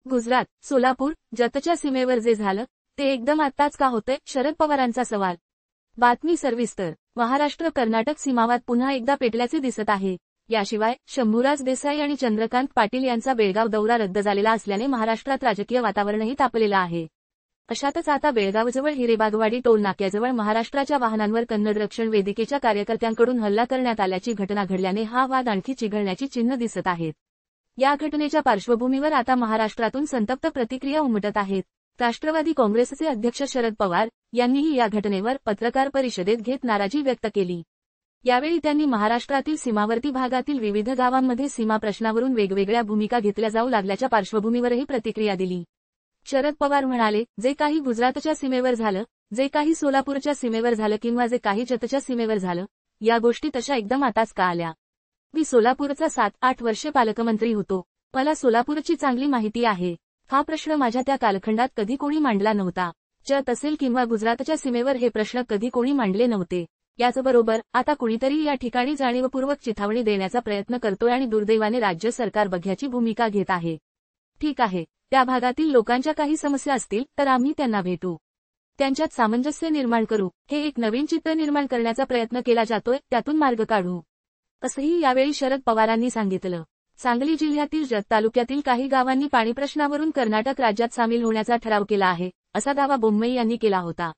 गुजरात, सोलापूर, जतच्या सीमेवर जे झालं ते एकदम आत्ताच का होतंय? शरद पवारांचा सवाल. बातमी सविस्तर. महाराष्ट्र कर्नाटक सीमावाद पुन्हा एकदा पेटल्याचे दिसत आहे. याशिवाय शंभूराज देसाई आणि चंद्रकांत पाटील यांचा बेळगाव दौरा रद्द झालेला असल्याने महाराष्ट्रात राजकीय वातावरणही तापलेलं आहे. अशातच आता बेळगावजवळ हिरेबागवाडी टोल नाक्याजवळ महाराष्ट्राच्या वाहनांवर कन्नड रक्षण वेदिकेच्या कार्यकर्त्यांकडून हल्ला करण्यात आल्याची घटना घडल्याने हा वाद आणखी चिघळण्याची चिन्ह दिसत आहेत. या घटनेच्या पार्श्वभूमीवर आता महाराष्ट्रातून संतप्त प्रतिक्रिया उमटत आहेत. राष्ट्रवादी काँग्रेसचे अध्यक्ष शरद पवार यांनीही या घटनेवर पत्रकार परिषदेत घेत नाराजी व्यक्त केली. यावेळी त्यांनी महाराष्ट्रातील सीमावर्ती भागातील विविध गावांमध्ये सीमा प्रश्नावरून वेगवेगळ्या भूमिका घेतल्या जाऊ लागल्याच्या पार्श्वभूमीवरही प्रतिक्रिया दिली. शरद पवार म्हणाले, जे काही गुजरातच्या सीमेवर झालं, जे काही सोलापूरच्या सीमेवर झालं किंवा जे काही जतच्या सीमेवर झालं, या गोष्टी तशा एकदम आताच का आल्या? मी सोलापूरचा 7-8 वर्षे पालकमंत्री होतो. मला सोलापूरची चांगली माहिती आहे. हा प्रश्न माझ्या त्या कालखंडात कधी कोणी मांडला नव्हता. जत असेल किंवा गुजरातच्या सीमेवर हे प्रश्न कधी कोणी मांडले नव्हते. याचबरोबर आता कुणीतरी या ठिकाणी जाणीवपूर्वक चिथावणी देण्याचा प्रयत्न करतोय आणि दुर्दैवाने राज्य सरकार बघ्याची भूमिका घेत आहे. ठीक आहे, त्या भागातील लोकांच्या काही समस्या असतील तर आम्ही त्यांना भेटू, त्यांच्यात सामंजस्य निर्माण करू, हे एक नवीन चित्र निर्माण करण्याचा प्रयत्न केला जातोय, त्यातून मार्ग काढू, असंही यावेळी शरद पवारांनी सांगितलं. सांगली जिल्ह्यातील जत तालुक्यातील काही गावांनी पाणी प्रश्नावरून कर्नाटक राज्यात सामील होण्याचा ठराव केला आहे, असा दावा बोम्मई यांनी केला होता.